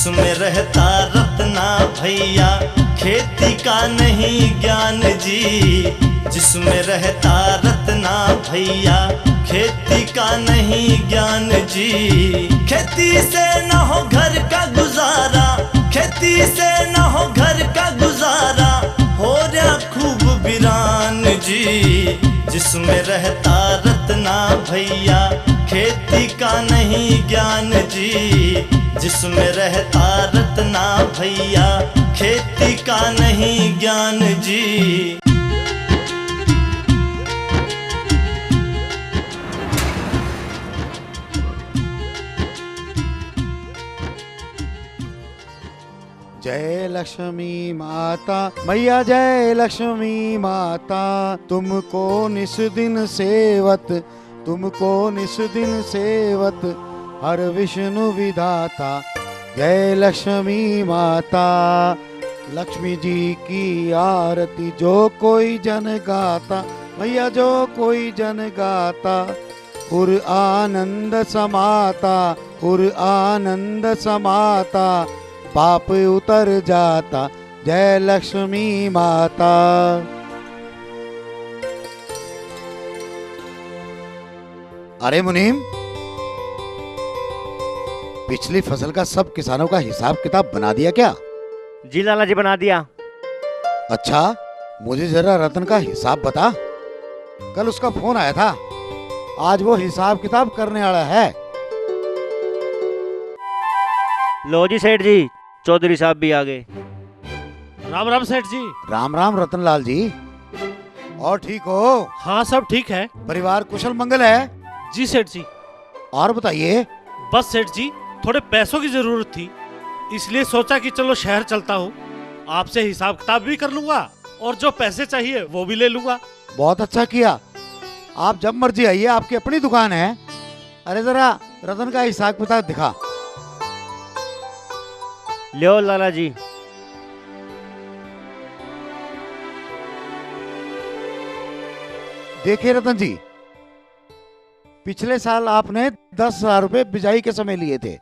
जिसमें रहता रत्ना भैया खेती का नहीं ज्ञान जी। जिसमें रहता रत्ना भैया खेती का नहीं ज्ञान जी। खेती से न हो घर का गुजारा, खेती से न हो घर का गुजारा, हो रहा खूब वीरान जी। जिसमें रहता रत्ना भैया खेती का नहीं ज्ञान जी। जिसमें रहता रत्ना भैया खेती का नहीं ज्ञान जी। जय लक्ष्मी माता मैया, जय लक्ष्मी माता। तुमको निस दिन सेवत, तुमको निस दिन सेवत, हर विष्णु विधाता। जय लक्ष्मी माता। लक्ष्मी जी की आरती जो कोई जन गाता, मैया जो कोई जन गाता, पुर आनंद समाता, पुर आनंद समाता, पाप उतर जाता। जय लक्ष्मी माता। अरे मुनीम, पिछली फसल का सब किसानों का हिसाब किताब बना दिया क्या? जी लाला जी बना दिया। अच्छा, मुझे जरा रतन का हिसाब बता। कल उसका फोन आया था, आज वो हिसाब किताब करने वाला है। लो जी सेठ जी, चौधरी साहब भी आ गए। राम राम सेठ जी। राम राम रतनलाल जी। और ठीक हो? हाँ सब ठीक है। परिवार कुशल मंगल है? जी सेठ जी। और बताइए। बस सेठ जी, थोड़े पैसों की जरूरत थी, इसलिए सोचा कि चलो शहर चलता हूँ, आपसे हिसाब किताब भी कर लूंगा और जो पैसे चाहिए वो भी ले लूंगा। बहुत अच्छा किया। आप जब मर्जी आइए, आपकी अपनी दुकान है। अरे जरा रतन का हिसाब किताब दिखा। लो लाला जी। देखिए रतन जी, पिछले साल आपने 10,000 रुपए बिजाई के समय लिए थे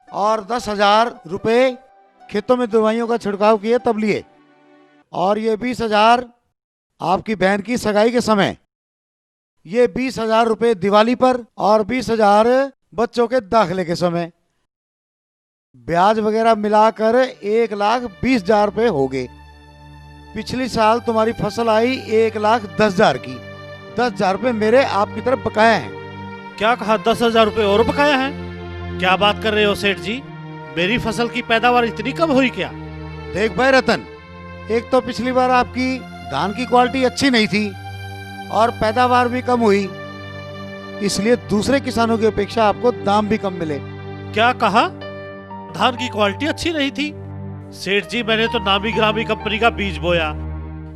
और 10,000 रुपए खेतों में दवाइयों का छिड़काव किए तब लिए, और ये 20,000 आपकी बहन की सगाई के समय, ये 20,000 रुपए दिवाली पर और 20,000 बच्चों के दाखिले के समय। ब्याज वगैरह मिलाकर 1,20,000 रुपए हो गए। पिछली साल तुम्हारी फसल आई 1,10,000 की। 10,000 रुपए मेरे आपकी तरफ बकाया हैं। क्या कहा, 10,000 रुपए और बकाया है? क्या बात कर रहे हो सेठ जी, मेरी फसल की पैदावार इतनी कम हुई क्या? देख भाई रतन, एक तो पिछली बार आपकी धान की क्वालिटी अच्छी नहीं थी और पैदावार भी कम हुई, इसलिए दूसरे किसानों की अपेक्षा आपको दाम भी कम मिले। क्या कहा, धान की क्वालिटी अच्छी नहीं थी? सेठ जी, मैंने तो नामी ग्रामी कंपनी का बीज बोया,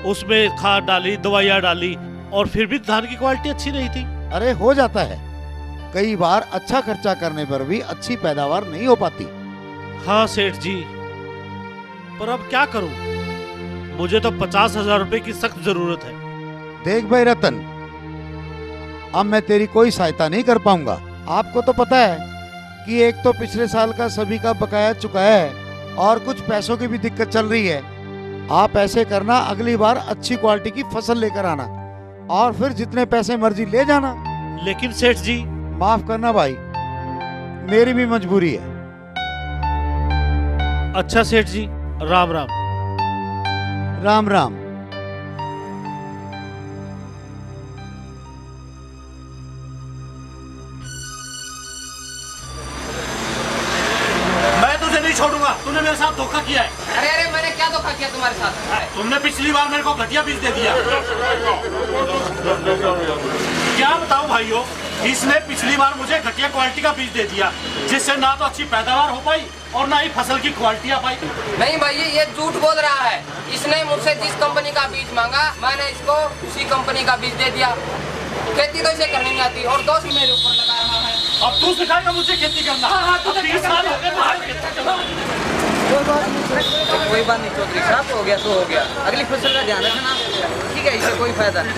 उसमें खाद डाली, दवाइयाँ डाली, और फिर भी धान की क्वालिटी अच्छी नहीं थी। अरे हो जाता है, कई बार अच्छा खर्चा करने पर भी अच्छी पैदावार नहीं हो पाती। हाँ सेठ जी, पर अब क्या करूं? मुझे तो 50,000 रुपए की सख्त जरूरत है। देख भाई रतन, अब मैं तेरी कोई सहायता नहीं कर पाऊंगा। आपको तो पता है कि एक तो पिछले साल का सभी का बकाया चुकाया है और कुछ पैसों की भी दिक्कत चल रही है। आप ऐसे करना, अगली बार अच्छी क्वालिटी की फसल लेकर आना और फिर जितने पैसे मर्जी ले जाना। लेकिन सेठ जी, माफ करना भाई, मेरी भी मजबूरी है। अच्छा सेठ जी, राम राम। राम राम। मैं तुझे नहीं छोड़ूंगा, तूने मेरे साथ धोखा किया है। अरे अरे, मैंने क्या धोखा किया तुम्हारे साथ? तुमने पिछली बार मेरे को घटिया बीज दे दिया। क्या बताऊं भाइयों, इसने पिछली बार मुझे घटिया क्वालिटी का बीज दे दिया, जिससे ना तो अच्छी पैदावार हो पाई और ना ही फसल की क्वालिटी आ पाई। नहीं भाई, ये झूठ बोल रहा है। इसने मुझसे जिस कंपनी का बीज मांगा, मैंने इसको उसी कंपनी का बीज दे दिया। खेती तो इसे करनी नहीं आती और दोष भी मेरे ऊपर लगा रहा है। अब तू सिखाएगा मुझे खेती करना? अब 30 साल हो गए। कोई बात नहीं चौधरी साहब, हो गया तो हो गया, अगली फसल का ध्यान रखना। ठीक है, इससे कोई फायदा नहीं।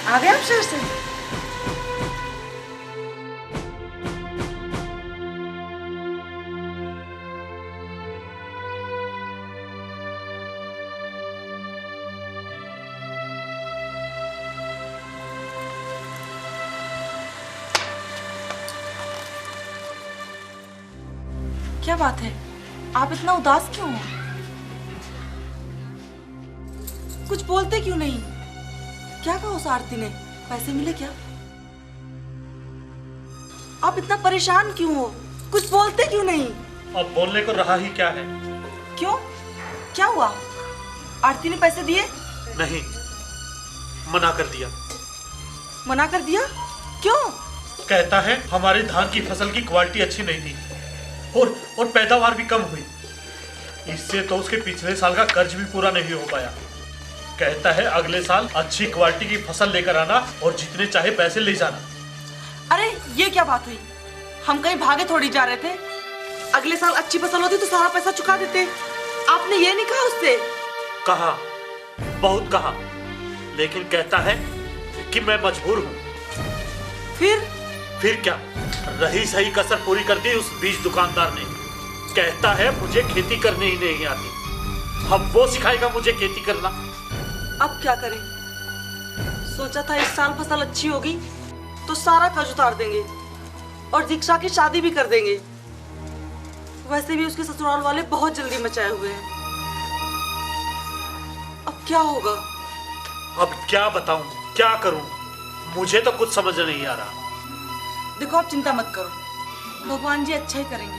आ गए आप शहर से? क्या बात है, आप इतना उदास क्यों हो? कुछ बोलते क्यों नहीं? क्या कहा उस आरती ने? पैसे मिले क्या? आप इतना परेशान क्यों हो? कुछ बोलते क्यों नहीं? अब बोलने को रहा ही क्या है? क्यों? क्या हुआ? आरती ने पैसे दिए? नहीं, मना कर दिया। मना कर दिया? क्यों? कहता है हमारी धान की फसल की क्वालिटी अच्छी नहीं थी और पैदावार भी कम हुई। इससे तो उसके पिछले साल का कर्ज भी पूरा नहीं हो पाया। कहता है अगले साल अच्छी क्वालिटी की फसल लेकर आना और जितने चाहे पैसे ले जाना। अरे ये क्या बात हुई? हम कहीं भागे थोड़ी जा रहे थे। अगले साल अच्छी फसल होती तो सारा पैसा चुका देते। आपने ये नहीं कहा उससे? कहा, बहुत कहा, लेकिन कहता है कि मैं मजबूर हूँ। फिर क्या, रही सही कसर पूरी कर दी उस बीज दुकानदार ने। कहता है मुझे खेती करने ही नहीं आती, अब वो सिखाएगा मुझे खेती करना। अब क्या करें? सोचा था इस साल फसल अच्छी होगी तो सारा कर्ज उतार देंगे और दीक्षा की शादी भी कर देंगे। वैसे भी उसके ससुराल वाले बहुत जल्दी मचाए हुए हैं। अब क्या होगा? अब क्या बताऊं, क्या करूं, मुझे तो कुछ समझ नहीं आ रहा। देखो आप चिंता मत करो, भगवान जी अच्छा ही करेंगे।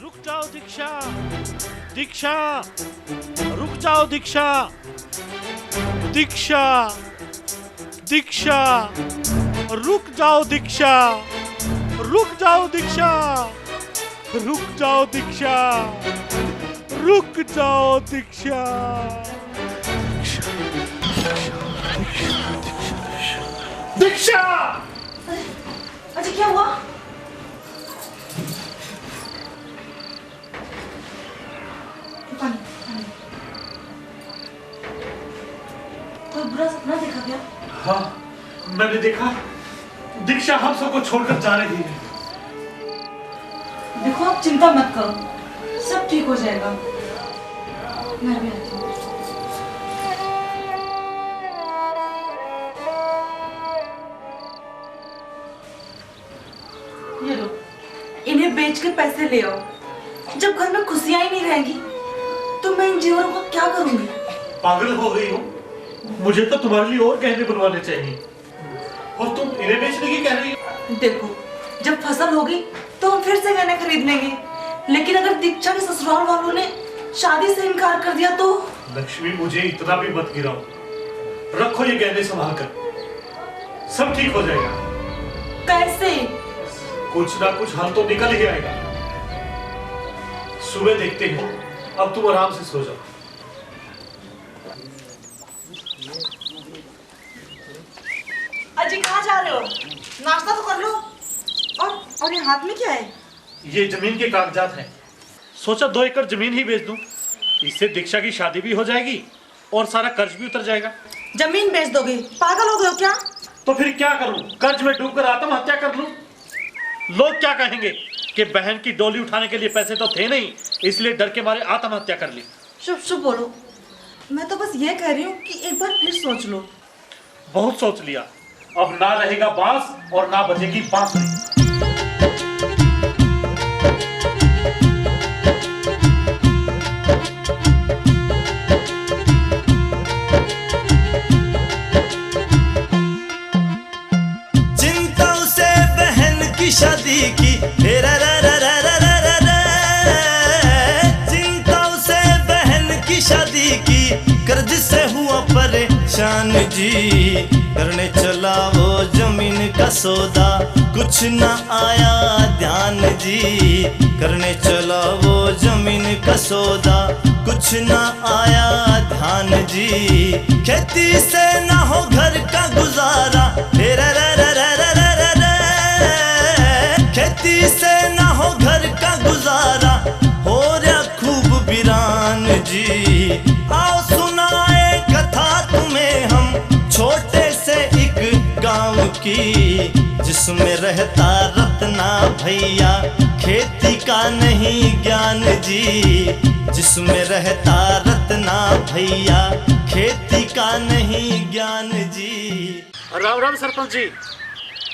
रुक जाओ दीक्षा, दीक्षा, रुक जाओ दीक्षा, दीक्षा, दीक्षा, रुक जाओ दीक्षा, रुक जाओ दीक्षा, रुक जाओ दीक्षा, रुक जाओ दीक्षा। दीक्षा! अच्छा क्या हुआ? पानी, पानी। कोई बुरा सपना देखा क्या? हाँ, मैंने देखा, दीक्षा हम सबको छोड़कर जा रही है। देखो आप चिंता मत करो, सब ठीक हो जाएगा। मैं भी आती हूँ। ये लो, इन्हें बेच के पैसे ले आओ। जब घर में खुशियां ही नहीं रहेंगी तो मैं इन जेवरों को क्या करूंगी? पागल हो गई हो? मुझे तो तुम्हारे लिए और गहने बनवाने चाहिए और तुम इन्हें बेचने की कह रही हो। देखो, जब फसल होगी तो हम फिर से गहने खरीद लेंगे, लेकिन अगर दीक्षा के ससुराल वालों ने शादी से इनकार कर दिया तो? लक्ष्मी, मुझे इतना भी मत गिराओ, रखो ये गहने संभाल कर, सब ठीक हो जाएगा। कैसे? कुछ ना कुछ हल तो निकल ही आएगा। सुबह देखते हैं, अब तुम आराम से सो जाओ। अजी कहाँ जा रहे हो? नाश्ता तो कर लो। और ये हाथ में क्या है? ये जमीन के कागजात हैं। सोचा 2 एकड़ जमीन ही बेच दूं, इससे दीक्षा की शादी भी हो जाएगी और सारा कर्ज भी उतर जाएगा। जमीन बेच दोगे? पागल हो गए हो क्या? तो फिर क्या करूं? कर्ज में डूबकर आत्महत्या कर लूं? लोग क्या कहेंगे कि बहन की डोली उठाने के लिए पैसे तो थे नहीं, इसलिए डर के मारे आत्महत्या कर ली। शुभ शुभ बोलो। मैं तो बस ये कह रही हूँ कि एक बार फिर सोच लो। बहुत सोच लिया, अब ना रहेगा बांस और ना बजेगी बांसुरी। चिंता उसे बहन की शादी की, चिंता उसे बहन की शादी की, कर्ज से हुआ परेशान जी। करने चला वो जमीन का सौदा, कुछ न आया ध्यान जी। करने चला वो जमीन का सौदा, कुछ कुछ ना आया ध्यान जी, खेती से ना हो घर का गुजारा, रे रे रे रे रे रे रे रे। खेती से ना हो घर का गुजारा, हो रहा खूब वीरान जी। आओ सुनाए कथा तुम्हें हम छोटे से एक गांव की, जिसमें रहता रत्ना भैया खेती का नहीं ज्ञान जी, जिसमें रहता रत्ना भैया खेती का नहीं ज्ञान जी। राम राम सरपंच जी।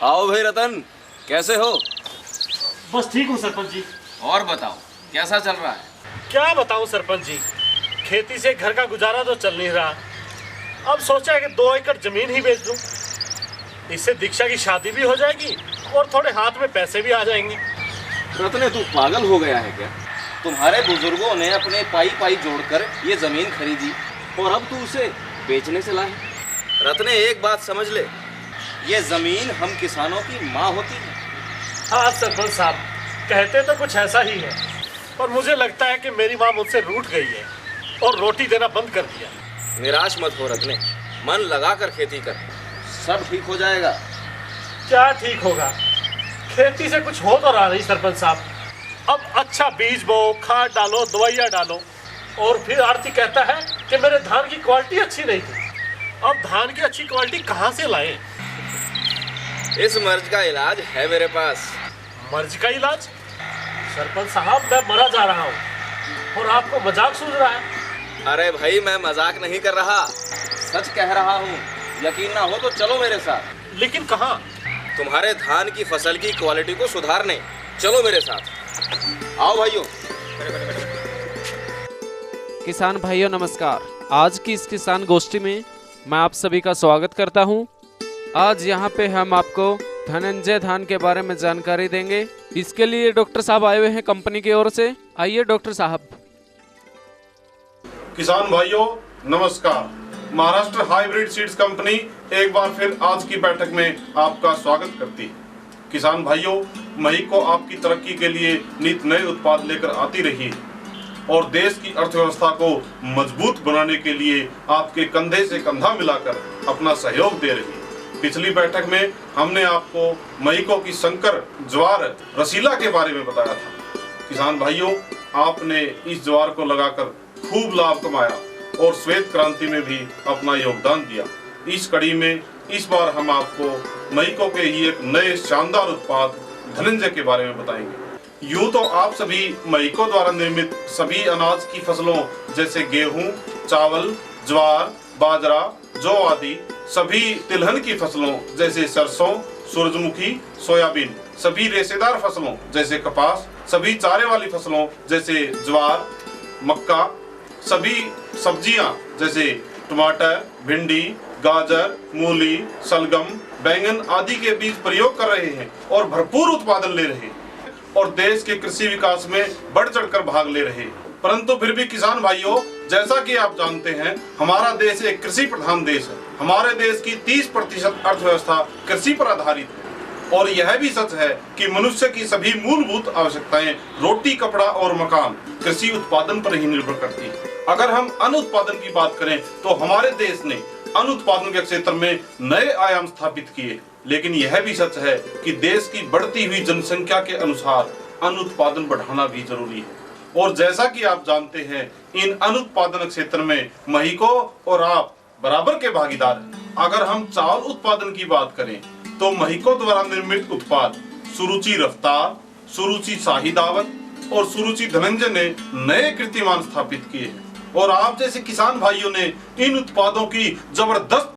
आओ भाई रतन, कैसे हो? बस ठीक हूँ सरपंच जी। और बताओ कैसा चल रहा है? क्या बताऊँ सरपंच जी, खेती से घर का गुजारा तो चल नहीं रहा। अब सोचा है कि 2 एकड़ जमीन ही बेच दूं, इससे दीक्षा की शादी भी हो जाएगी और थोड़े हाथ में पैसे भी आ जाएंगे। रतने तू पागल हो गया है क्या? तुम्हारे बुजुर्गों ने अपने पाई पाई जोड़कर ये जमीन खरीदी और अब तू उसे बेचने से लाए। रतने एक बात समझ ले, ये जमीन हम किसानों की माँ होती है। हाँ सरपंच साहब, कहते तो कुछ ऐसा ही है, पर मुझे लगता है कि मेरी माँ मुझसे रूठ गई है और रोटी देना बंद कर दिया। निराश मत हो रतने, मन लगा कर खेती कर, सब ठीक हो जाएगा। क्या ठीक होगा, खेती से कुछ हो तो रहा नहीं सरपंच साहब। अब अच्छा बीज बो, खाद डालो, दवाइयाँ डालो, और फिर आरती कहता है कि मेरे धान की क्वालिटी अच्छी नहीं थी। अब धान की अच्छी क्वालिटी कहाँ से लाएं? इस मर्ज का इलाज है मेरे पास। मर्ज का इलाज? सरपंच साहब, मैं मरा जा रहा हूँ और आपको मजाक सूझ रहा है। अरे भाई, मैं मजाक नहीं कर रहा, सच कह रहा हूँ। यकीन ना हो तो चलो मेरे साथ। लेकिन कहाँ? तुम्हारे धान की फसल की क्वालिटी को सुधारने चलो मेरे साथ। आओ भाइयों। किसान भाइयों नमस्कार। आज की इस किसान गोष्ठी में मैं आप सभी का स्वागत करता हूं। आज यहां पे हम आपको धनंजय धान के बारे में जानकारी देंगे। इसके लिए डॉक्टर साहब आए हुए हैं कंपनी की ओर से। आइए डॉक्टर साहब। किसान भाइयों नमस्कार। महाराष्ट्र हाइब्रिड सीड्स कंपनी एक बार फिर आज की बैठक में आपका स्वागत करती है। किसान भाइयों, मई को आपकी तरक्की के लिए नित नए उत्पाद लेकर आती रही है और देश की अर्थव्यवस्था को मजबूत बनाने के लिए आपके कंधे से कंधा मिलाकर अपना सहयोग दे रही है। पिछली बैठक में हमने आपको मईको की संकर ज्वार रसीला के बारे में बताया था। किसान भाइयों, आपने इस ज्वार को लगाकर खूब लाभ कमाया और श्वेत क्रांति में भी अपना योगदान दिया। इस कड़ी में इस बार हम आपको मईको के ही एक नए शानदार उत्पाद धनंजय के बारे में बताएंगे। यूं तो आप सभी मईको द्वारा निर्मित सभी अनाज की फसलों जैसे गेहूं, चावल, ज्वार, बाजरा, जौ आदि, सभी तिलहन की फसलों जैसे सरसों, सूरजमुखी, सोयाबीन, सभी रेशेदार फसलों जैसे कपास, सभी चारे वाली फसलों जैसे ज्वार, मक्का, सभी सब्जियां जैसे टमाटर, भिंडी, गाजर, मूली, सलगम, बैंगन आदि के बीज प्रयोग कर रहे हैं और भरपूर उत्पादन ले रहे हैं और देश के कृषि विकास में बढ़ चढ़कर भाग ले रहे हैं। परंतु फिर भी किसान भाइयों, जैसा कि आप जानते हैं, हमारा देश एक कृषि प्रधान देश है। हमारे देश की 30% अर्थव्यवस्था कृषि पर आधारित है और यह भी सच है कि मनुष्य की सभी मूलभूत आवश्यकताएं रोटी, कपड़ा और मकान कृषि उत्पादन पर ही निर्भर करती है। अगर हम अन्न उत्पादन की बात करें तो हमारे देश ने अन्न उत्पादन के क्षेत्र में नए आयाम स्थापित किए, लेकिन यह भी सच है कि देश की बढ़ती हुई जनसंख्या के अनुसार अन्न उत्पादन बढ़ाना भी जरूरी है। और जैसा कि आप जानते हैं, इन अन्न उत्पादन क्षेत्र में मईको और आप बराबर के भागीदार हैं। अगर हम चावल उत्पादन की बात करें तो मईको द्वारा निर्मित उत्पाद सुरुचि रफ्तार, सुरुचि शाही दावत और सुरुचि धनंजय ने नए कीर्तिमान स्थापित किए हैं और आप जैसे किसान भाइयों ने इन उत्पादों की जबरदस्त